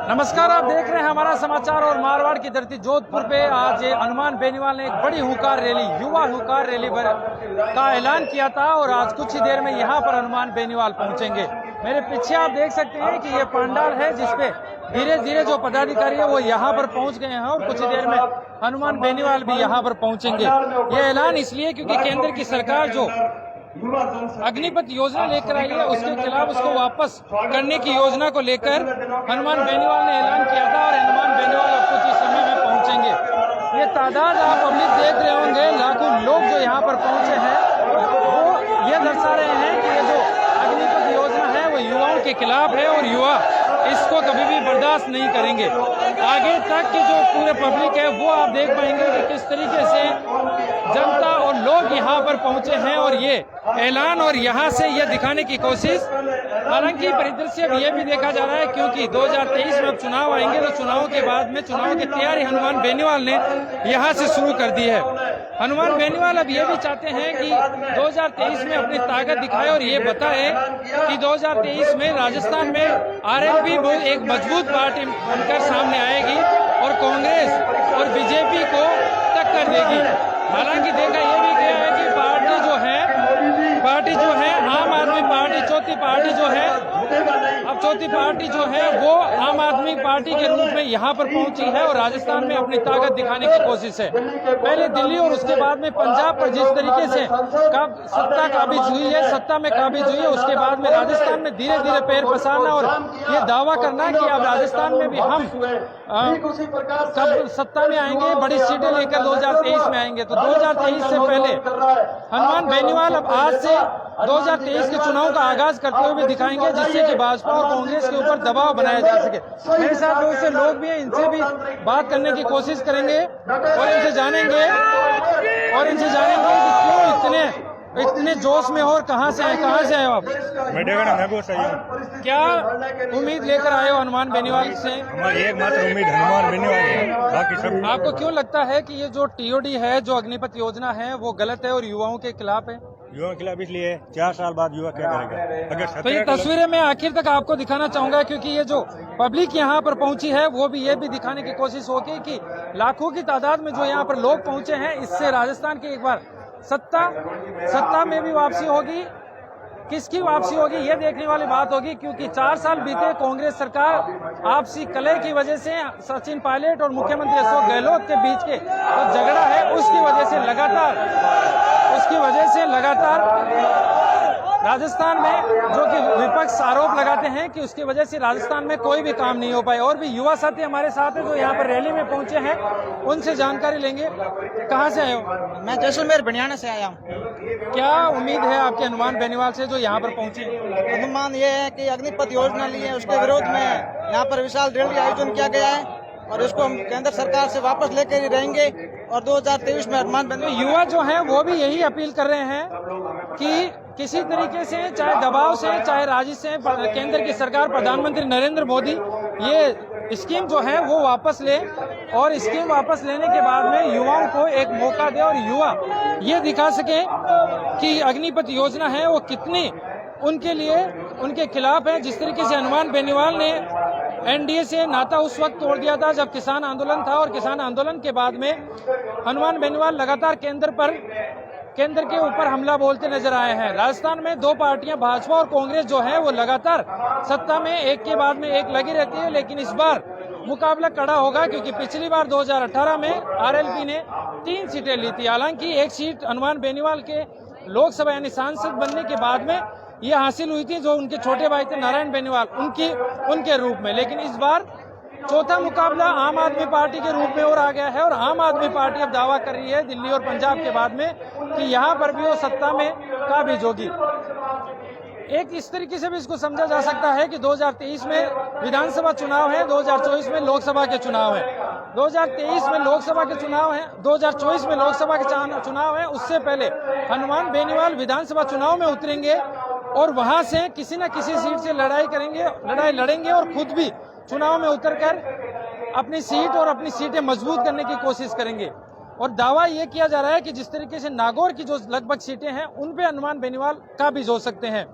नमस्कार, आप देख रहे हैं हमारा समाचार और मारवाड़ की धरती जोधपुर पे आज हनुमान बेनीवाल ने एक बड़ी हुंकार रैली, युवा हुंकार रैली का ऐलान किया था और आज कुछ ही देर में यहाँ पर हनुमान बेनीवाल पहुंचेंगे। मेरे पीछे आप देख सकते हैं कि ये पंडाल है जिसपे धीरे धीरे जो पदाधिकारी है वो यहाँ पर पहुंच गए हैं और कुछ ही देर में हनुमान बेनीवाल भी यहाँ पर पहुंचेंगे। ये ऐलान इसलिए क्योंकि केंद्र की सरकार जो अग्निपथ योजना लेकर आई है उसके खिलाफ उसको वापस करने की योजना को लेकर हनुमान बेनीवाल ने ऐलान किया था और हनुमान बेनीवाल अब कुछ ही समय में पहुंचेंगे। ये तादाद आप पब्लिक देख रहे होंगे, लाखों लोग जो यहाँ पर पहुंचे हैं वो ये दर्शा रहे हैं कि ये जो अग्निपथ योजना है वो युवाओं के खिलाफ है और युवा इसको कभी भी बर्दाश्त नहीं करेंगे। आगे तक की जो पूरे पब्लिक है वो आप देख पाएंगे कि किस तरीके से जनता और लोग यहाँ पर पहुंचे हैं और ये ऐलान और यहाँ से ये दिखाने की कोशिश। हालांकि परिदृश्य ये भी देखा जा रहा है क्योंकि 2023 में अब चुनाव आएंगे तो चुनाव के बाद में चुनाव की तैयारी हनुमान बेनीवाल ने यहाँ से शुरू कर दी है। हनुमान बेनीवाल अब ये भी चाहते हैं कि 2023 में अपनी ताकत दिखाए और ये बताए कि 2023 में राजस्थान में आरएलपी एक मजबूत पार्टी बनकर सामने आएगी और कांग्रेस और बीजेपी को टक्कर देगी। हालांकि देखा यह भी गया है कि पार्टी जो है आम आदमी पार्टी, चौथी पार्टी जो है वो आम आदमी पार्टी के रूप में यहाँ पर पहुंची है और राजस्थान में अपनी ताकत दिखाने की कोशिश है। पहले दिल्ली और उसके बाद में पंजाब पर जिस तरीके से सत्ता काबिज हुई है, सत्ता में काबिज हुई है, उसके बाद में राजस्थान में धीरे धीरे पैर पसारना और ये दावा करना कि अब राजस्थान में भी हम कब सत्ता में आएंगे, बड़ी सीटें लेकर 2023 में आएंगे। तो 2023 से पहले हनुमान बेनीवाल अब आज से 2023 के चुनाव का आगाज करते हुए भी दिखाएंगे जिससे कि भाजपा और कांग्रेस के ऊपर दबाव बनाया जा सके। मेरे साथ बहुत से लोग भी हैं, इनसे भी बात करने की कोशिश करेंगे और इनसे जानेंगे कि क्यों इतने जोश में हो और कहाँ से आए हो आप? मैं क्या उम्मीद लेकर आए हो हनुमान बेनीवाल से? हमारी एकमात्र उम्मीद हनुमान बेनीवाल है, बाकी सब। आपको क्यों लगता है कि ये जो टीओडी है, जो अग्निपथ योजना है, वो गलत है और युवाओं के खिलाफ है? युवाओं के खिलाफ इसलिए 4 साल बाद युवा क्या करेगा? अगर तो ये तस्वीरें मैं आखिर तक आपको दिखाना चाहूंगा क्योंकि ये जो पब्लिक यहाँ पर पहुंची है वो भी ये भी दिखाने की कोशिश होगी कि लाखों की तादाद में जो यहाँ पर लोग पहुंचे हैं, इससे राजस्थान की एक बार सत्ता में भी वापसी होगी। किसकी वापसी होगी ये देखने वाली बात होगी क्योंकि 4 साल बीते कांग्रेस सरकार आपसी कलह की वजह से सचिन पायलट और मुख्यमंत्री अशोक गहलोत के बीच के जो झगड़ा है उसकी वजह से लगातार राजस्थान में जो कि विपक्ष आरोप लगाते हैं कि उसकी वजह से राजस्थान में कोई भी काम नहीं हो पाए। और भी युवा साथी हमारे साथ हैं जो यहाँ पर रैली में पहुंचे हैं, उनसे जानकारी लेंगे। कहाँ से आए हो? मैं जैसलमेर बनियाना से आया हूँ। क्या उम्मीद है आपके हनुमान बेनीवाल से जो यहाँ पर पहुंचे? अनुमान ये है कि अग्निपथ योजना ली है उसके विरोध में यहाँ पर विशाल रैली आयोजन किया गया है और इसको हम केंद्र सरकार से वापस लेकर ही रहेंगे और 2023 में हनुमान बेनीवाल। युवा जो है वो भी यही अपील कर रहे हैं कि किसी तरीके से, चाहे दबाव से, चाहे राजी से, केंद्र की सरकार, प्रधानमंत्री नरेंद्र मोदी ये स्कीम जो है वो वापस ले और स्कीम वापस लेने के बाद में युवाओं को एक मौका दे और युवा ये दिखा सके कि अग्निपथ योजना है वो कितनी उनके लिए उनके खिलाफ है। जिस तरीके से हनुमान बेनीवाल ने एनडीए से नाता उस वक्त तोड़ दिया था जब किसान आंदोलन था और किसान आंदोलन के बाद में हनुमान बेनीवाल लगातार केंद्र के ऊपर हमला बोलते नजर आए हैं। राजस्थान में 2 पार्टियां भाजपा और कांग्रेस जो है वो लगातार सत्ता में एक के बाद में एक लगी रहती है, लेकिन इस बार मुकाबला कड़ा होगा क्योंकि पिछली बार 2018 में आरएलपी ने 3 सीटें ली थी। हालांकि एक सीट हनुमान बेनीवाल के लोकसभा यानी सांसद बनने के बाद में ये हासिल हुई थी जो उनके छोटे भाई थे नारायण बेनीवाल उनके रूप में, लेकिन इस बार चौथा मुकाबला आम आदमी पार्टी के रूप में और आ गया है और आम आदमी पार्टी अब दावा कर रही है दिल्ली और पंजाब के बाद में कि यहाँ पर भी वो सत्ता में काबिज होगी। एक इस तरीके से भी इसको समझा जा सकता है कि 2023 में विधानसभा चुनाव है, 2024 में लोकसभा के चुनाव है। 2023 में लोकसभा के चुनाव है, 2024 में लोकसभा के चुनाव है। उससे पहले हनुमान बेनीवाल विधानसभा चुनाव में उतरेंगे और वहां से किसी न किसी सीट से लड़ाई लड़ेंगे और खुद भी चुनाव में उतरकर अपनी सीट और अपनी सीटें मजबूत करने की कोशिश करेंगे। और दावा यह किया जा रहा है कि जिस तरीके से नागौर की जो लगभग सीटें हैं उन पे हनुमान बेनीवाल काबिज हो सकते हैं।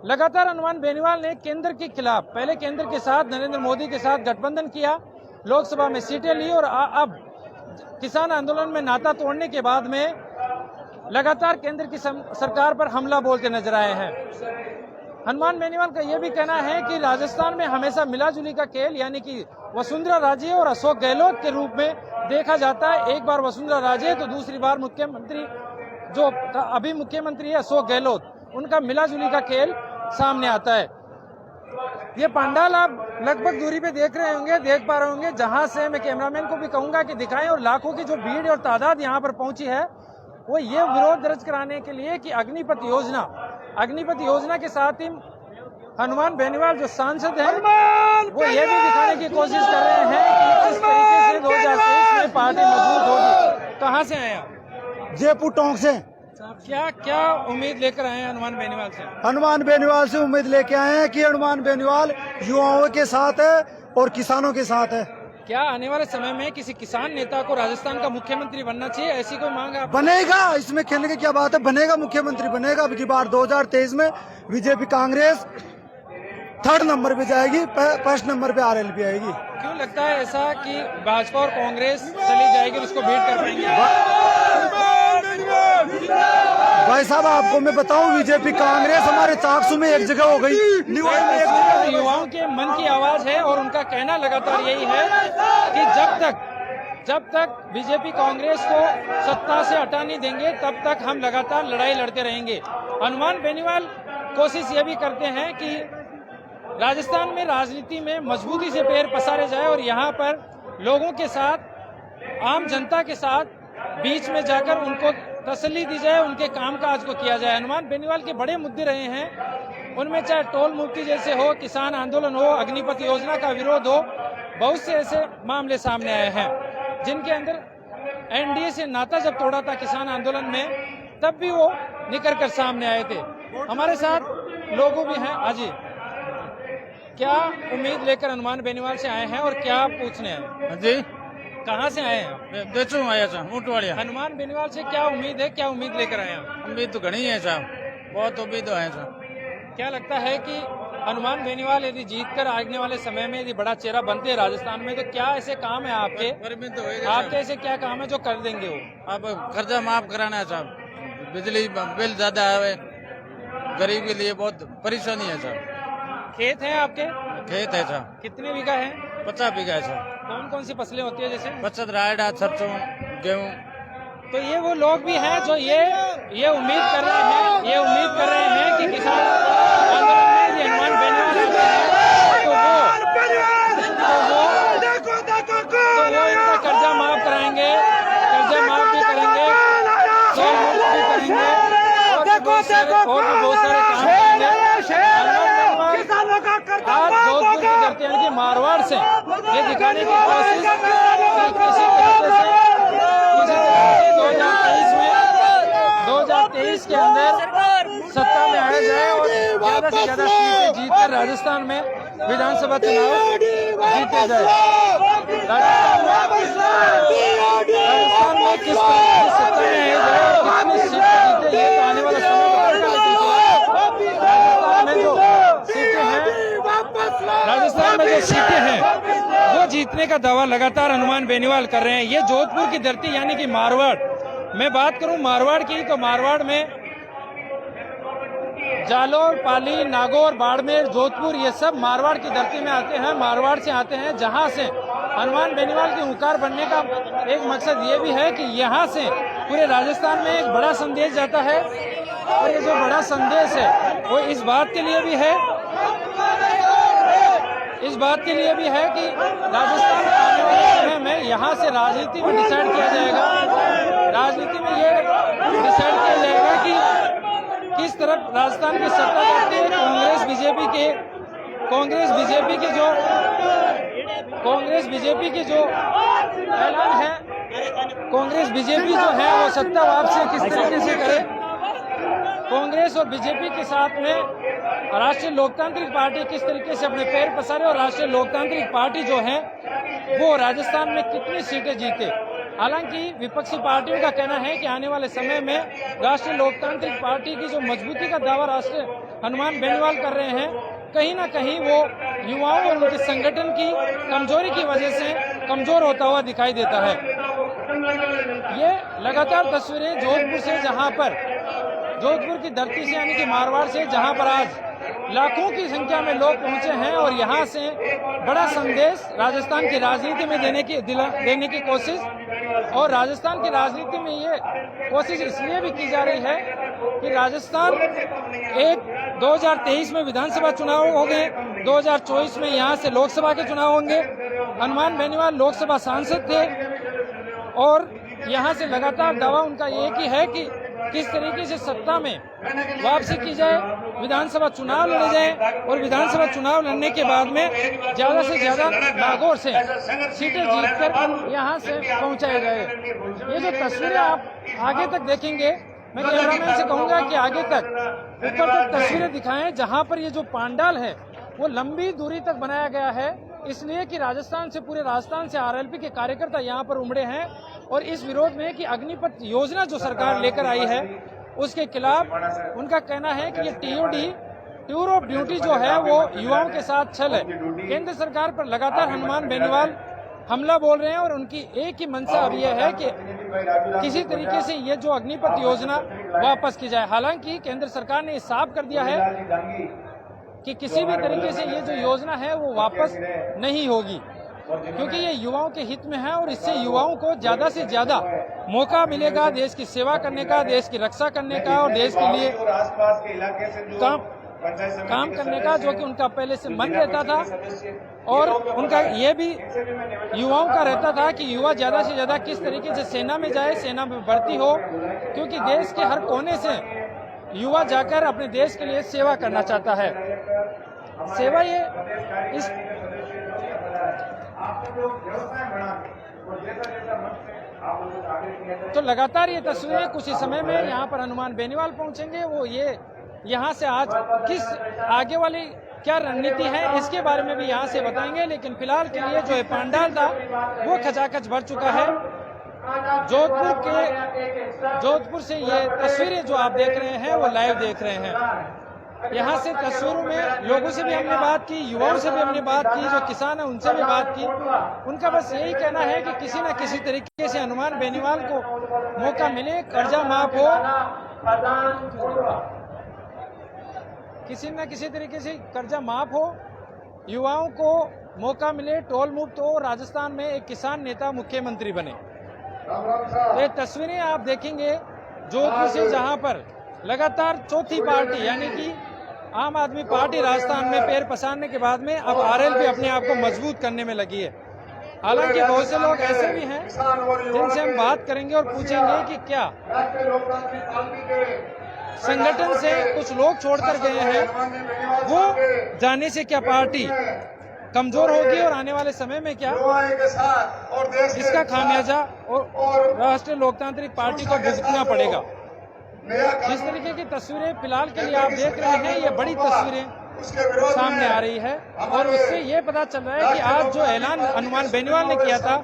लगातार हनुमान बेनीवाल ने केंद्र के खिलाफ, पहले केंद्र के साथ नरेंद्र मोदी के साथ गठबंधन किया, लोकसभा में सीटें ली और अब किसान आंदोलन में नाता तोड़ने के बाद में लगातार केंद्र की सरकार पर हमला बोलते नजर आए हैं। हनुमान बेनीवाल का यह भी कहना है कि राजस्थान में हमेशा मिलाजुली का खेल, यानी कि वसुंधरा राजे और अशोक गहलोत के रूप में देखा जाता है। एक बार वसुंधरा राजे तो दूसरी बार मुख्यमंत्री, जो अभी मुख्यमंत्री है अशोक गहलोत, उनका मिलाजुली का खेल सामने आता है। ये पंडाल आप लगभग दूरी पे देख रहे होंगे, देख पा रहे होंगे, जहां से मैं कैमरामैन को भी कहूंगा कि दिखाएं, और लाखों की जो भीड़ और तादाद यहां पर पहुंची है वो ये विरोध दर्ज कराने के लिए कि अग्निपथ योजना के साथ ही हनुमान बेनीवाल जो सांसद हैं वो ये भी दिखाने की कोशिश कर रहे हैं कि किस तरीके से 2023 में पार्टी मजबूत होगी। कहां से आए आप? जयपुर टोंक से। क्या उम्मीद लेकर आए हैं हनुमान बेनीवाल से? हनुमान बेनीवाल से उम्मीद लेके आए हैं कि हनुमान बेनीवाल युवाओं के साथ है और किसानों के साथ है। क्या आने वाले समय में किसी किसान नेता को राजस्थान का मुख्यमंत्री बनना चाहिए, ऐसी कोई मांग है? बनेगा, इसमें खेलने की क्या बात है, बनेगा, मुख्यमंत्री बनेगा। अब की बार 2023 में बीजेपी कांग्रेस 3rd नंबर पे जाएगी, 1st नंबर पे आरएलपी आएगी। क्यों लगता है ऐसा कि भाजपा और कांग्रेस चली जाएगी, उसको बीट कर पाएंगे? भाई साहब आपको मैं बताऊं, बीजेपी कांग्रेस हमारे चाकसू में एक जगह हो गई, युवाओं के मन की आवाज है और उनका कहना लगातार यही है कि जब तक बीजेपी कांग्रेस को सत्ता से हटा नहीं देंगे तब तक हम लगातार लड़ाई लड़ते रहेंगे। हनुमान बेनीवाल कोशिश ये भी करते हैं कि राजस्थान में राजनीति में मजबूती से पैर पसारे जाए और यहाँ पर लोगों के साथ, आम जनता के साथ बीच में जाकर उनको तसल्ली दी जाए, उनके कामकाज को किया जाए। हनुमान बेनीवाल के बड़े मुद्दे रहे हैं, उनमें चाहे टोल मुक्ति जैसे हो, किसान आंदोलन हो, अग्निपथ योजना का विरोध हो, बहुत से ऐसे मामले सामने आए हैं जिनके अंदर एनडीए से नाता जब तोड़ा था किसान आंदोलन में, तब भी वो निकल कर सामने आए थे। हमारे साथ लोगों भी हैं। आज क्या उम्मीद लेकर हनुमान बेनीवाल से आए हैं और क्या पूछने आए? जी, कहाँ से आए हैं? बेचू आया था ऊँटवाड़िया। हनुमान बेनीवाल से क्या उम्मीद है, क्या उम्मीद लेकर आए हैं? उम्मीद तो घनी है साहब, बहुत उम्मीद है साहब। क्या लगता है कि हनुमान बेनीवाल यदि जीतकर आने वाले समय में यदि बड़ा चेहरा बनते हैं राजस्थान में, तो क्या ऐसे काम है आपके, आपके ऐसे क्या काम है जो कर देंगे वो? अब कर्जा माफ कराना है साहब, बिजली बिल ज्यादा है, गरीब के लिए बहुत परेशानी है साहब। खेत है आपके? खेत है साहब। कितने बीघा है? 50 बीघा है साहब। कौन कौन सी फसलें होती है जैसे? बचत रायडा, सरसों, गेहूँ। तो ये वो लोग भी हैं जो ये उम्मीद कर रहे हैं कि किसान आंदोलन में ये हनुमान बेनीवाल तो वो इनका कर्जा माफ कराएंगे, कर्जा माफ भी करेंगे, टोल मुक्त भी करेंगे और भी बहुत सारे काम करेंगे। आज जोधपुर की धरती यानी कि मारवाड़ से ये दिखाने की कोशिश कि किसी तरीके से 2023 के अंदर सत्ता में आया जाए और ज्यादा से ज्यादा सीटें जीतकर राजस्थान में विधानसभा चुनाव जीते जाए। राजस्थान में किस तरह की सत्ता में आया जाए और कितनी सीटें जीते, ये तो आने वाला समय राजस्थान में जो सीटें हैं वो जीतने का दावा लगातार हनुमान बेनीवाल कर रहे हैं। ये जोधपुर की धरती यानी कि मारवाड़, मैं बात करूं मारवाड़ की तो मारवाड़ में जालोर, पाली, नागौर, बाड़मेर, जोधपुर ये सब मारवाड़ की धरती में आते हैं, मारवाड़ से आते हैं, जहां से हनुमान बेनीवाल के हुंकार बनने का एक मकसद ये भी है कि यहाँ से पूरे राजस्थान में एक बड़ा संदेश जाता है और ये जो बड़ा संदेश है वो इस बात के लिए भी है कि राजस्थान आने वाले समय में यहाँ से राजनीति में डिसाइड किया जाएगा, राजनीति में ये डिसाइड किया जाएगा कि किस तरफ राजस्थान की सत्ता जाती है। कांग्रेस बीजेपी के जो ऐलान है, कांग्रेस बीजेपी जो है वो सत्ता वापसी किस तरीके से करे। कांग्रेस और बीजेपी के साथ में राष्ट्रीय लोकतांत्रिक पार्टी किस तरीके से अपने पैर पसारे और राष्ट्रीय लोकतांत्रिक पार्टी जो है वो राजस्थान में कितनी सीटें जीते। हालांकि विपक्षी पार्टियों का कहना है कि आने वाले समय में राष्ट्रीय लोकतांत्रिक पार्टी की जो मजबूती का दावा हनुमान बेनीवाल कर रहे हैं, कहीं ना कहीं वो युवाओं और उनके संगठन की कमजोरी की वजह से कमजोर होता हुआ दिखाई देता है। ये लगातार तस्वीरें जोधपुर से, जहां पर जोधपुर की धरती से यानी कि मारवाड़ से, जहां पर आज लाखों की संख्या में लोग पहुंचे हैं और यहां से बड़ा संदेश राजस्थान की राजनीति में देने की कोशिश, और राजस्थान की राजनीति में ये कोशिश इसलिए भी की जा रही है कि राजस्थान 2023 में विधानसभा चुनाव हो गए, 2024 में यहाँ से लोकसभा के चुनाव होंगे। हनुमान बेनीवाल लोकसभा सांसद थे और यहाँ से लगातार दावा उनका एक ही है कि किस तरीके से सत्ता में वापसी की जाए, विधानसभा चुनाव लड़े जाए और विधानसभा चुनाव लड़ने के बाद में ज्यादा से ज्यादा नागौर से सीटें जीतकर यहाँ से पहुंचाया जाए। ये जो तस्वीरें आप आगे तक देखेंगे, मैं कैमरामैन से कहूंगा कि आगे तक ऊपर तक तस्वीरें दिखाएं, जहां पर ये जो पांडाल है वो लंबी दूरी तक बनाया गया है, इसलिए कि राजस्थान से, पूरे राजस्थान से आरएलपी के कार्यकर्ता यहाँ पर उमड़े हैं और इस विरोध में कि अग्निपथ योजना जो सरकार लेकर आई है उसके खिलाफ उनका कहना है कि ये टीओडी, टूर ऑफ ड्यूटी जो है वो युवाओं के साथ छल है। केंद्र सरकार पर लगातार हनुमान बेनीवाल हमला बोल रहे हैं और उनकी एक ही मंशा अब यह है कि किसी तरीके से ये जो अग्निपथ योजना वापस की जाए। हालांकि केंद्र सरकार ने साफ कर दिया है कि किसी भी तरीके से ये जो योजना है वो वापस नहीं होगी, क्योंकि ये युवाओं के हित में है और इससे युवाओं को ज्यादा से ज्यादा मौका मिलेगा देश की सेवा करने का, देश की रक्षा करने का और देश के लिए काम करने का, जो कि उनका पहले से मन रहता था। और उनका ये भी युवाओं का रहता था कि युवा ज्यादा से ज्यादा किस तरीके से सेना में जाए, सेना में भर्ती हो, क्योंकि देश के हर कोने से युवा जाकर अपने देश के लिए सेवा करना चाहता है। सेवा ये इस तो लगातार ये तस्वीरें कुछ ही समय में यहाँ पर हनुमान बेनीवाल पहुंचेंगे। वो ये यहाँ से आज किस आगे वाली क्या रणनीति है इसके बारे में भी यहाँ से बताएंगे, लेकिन फिलहाल के लिए जो पांडाल था वो खचाखच भर चुका है। जोधपुर से ये तस्वीरें जो आप देख रहे हैं वो लाइव देख रहे हैं। यहाँ से तस्वीरों में लोगों से भी हमने बात की, युवाओं से भी हमने बात की, जो किसान है उनसे भी बात की। उनका बस यही कहना है कि किसी न किसी तरीके से हनुमान बेनीवाल को मौका मिले, कर्जा माफ हो, किसी न किसी तरीके से कर्जा माफ हो, युवाओं को मौका मिले, टोल मुक्त हो, राजस्थान में एक किसान नेता मुख्यमंत्री बने। ये तस्वीरें आप देखेंगे जोधपुर से, जहां पर लगातार चौथी पार्टी यानी कि आम आदमी पार्टी राजस्थान में पैर पसारने के बाद में अब आरएलपी अपने आप को मजबूत करने में लगी है। हालांकि बहुत से लोग ऐसे भी हैं जिनसे हम बात करेंगे और पूछेंगे कि क्या संगठन से कुछ लोग छोड़कर गए हैं, वो जाने से क्या पार्टी कमजोर होगी और आने वाले समय में क्या इसका खामियाजा और राष्ट्रीय लोकतांत्रिक पार्टी को भुगतना पड़ेगा। जिस तरीके की तस्वीरें फिलहाल के लिए आप देख रहे हैं, ये बड़ी तस्वीरें सामने आ रही है और उससे ये पता चल रहा है कि आज जो ऐलान हनुमान बेनीवाल ने किया था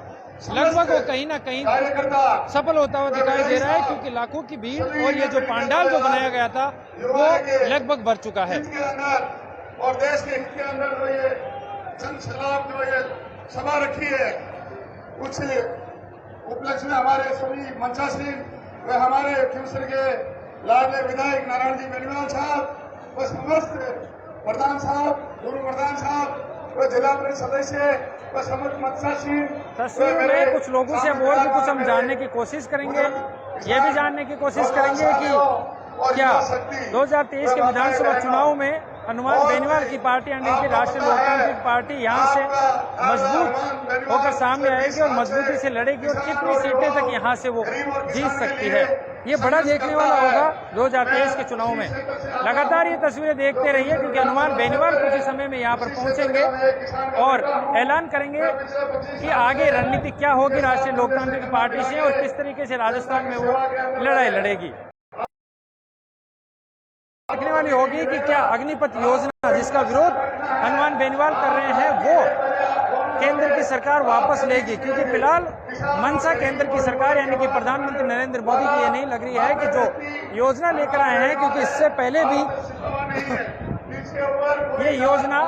लगभग वो कहीं ना कहीं सफल होता हुआ दिखाई दे रहा है, क्योंकि लाखों की भीड़ और ये जो पांडाल जो बनाया गया था वो लगभग भर चुका है। और देश के हित के अंदर जो ये जनसलाप जो ये सभा रखी है, कुछ उपलक्ष्य में हमारे सभी मंचासीन व हमारे क्यूसर के लाडले विधायक नारायण जी बेनीवाल साहब व समस्त प्रधान साहब, गुरु प्रधान साहब व जिला परिषद सदस्य व समस्त मंचासीन। तस्वीर में कुछ लोगों से और भी कुछ हम जानने की कोशिश करेंगे, ये भी जानने की कोशिश करेंगे कि क्या 2023 के विधानसभा चुनाव में हनुमान बेनीवाल की पार्टी यानी कि राष्ट्रीय लोकतांत्रिक पार्टी यहाँ से मजबूत होकर सामने आएगी और मजबूती से लड़ेगी और कितनी सीटें तक यहाँ से वो जीत सकती है। ये बड़ा देखने वाला होगा 2023 के चुनाव में। लगातार ये तस्वीरें देखते रहिए, क्योंकि हनुमान बेनीवाल कुछ ही समय में यहाँ पर पहुंचेंगे और ऐलान करेंगे कि आगे रणनीति क्या होगी राष्ट्रीय लोकतांत्रिक पार्टी से और किस तरीके से राजस्थान में वो लड़ाई लड़ेगी। देखने वाली होगी कि क्या अग्निपथ योजना जिसका विरोध हनुमान बेनीवाल कर रहे हैं वो केंद्र की सरकार वापस लेगी, क्योंकि फिलहाल मंशा केंद्र की सरकार यानी कि प्रधानमंत्री नरेंद्र मोदी की ये नहीं लग रही है कि जो योजना लेकर आए हैं, क्योंकि इससे पहले भी ये योजना